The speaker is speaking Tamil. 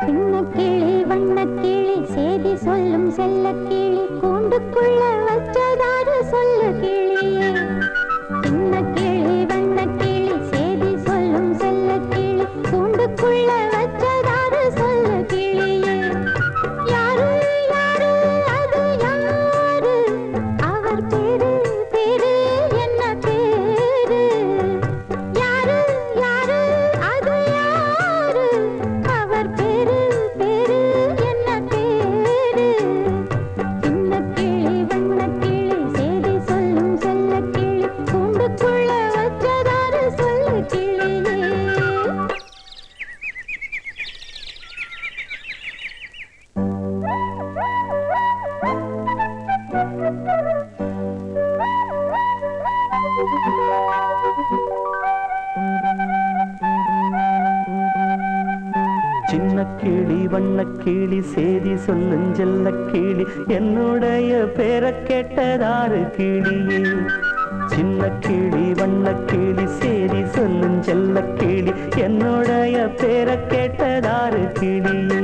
சின்னக்கிளி வண்ணக்கிளி சேதி சொல்லும் செல்லக்கிளி கூண்டுக்குள்ள வச்சதாரு சொல்லு கிளியே. சின்னக்கிளி வண்ணக்கிளி சேதி சொல்லும் செல்லக்கிளி கூண்டுக்குள்ள வச்சதாரு சொல்லு கிளியே. யாரு யாரு அது யாரு, அவர் பேரு பேரு என்ன பேரு. யாரு யாரு அது யாரு, அவர் பேரு பேரு என்ன பேரு. சின்னக்கிளி வண்ணக்கிளி சேதி சொல்லும் செல்லக்கிளி கூண்டுக்குள்ள வச்சதாரு சொல்லு கிளியே. சின்னக்கிளி வண்ணக்கிளி சேதி சொல்லும் செல்லக்கிளி என்னுடைய பேரை கேட்டதாரு கிளியே. சின்னக்கிளி வண்ணக்கிளி சேதி சொல்லும் செல்லக்கிளி என்னுடைய பேரை கேட்டதாரு கிளியே.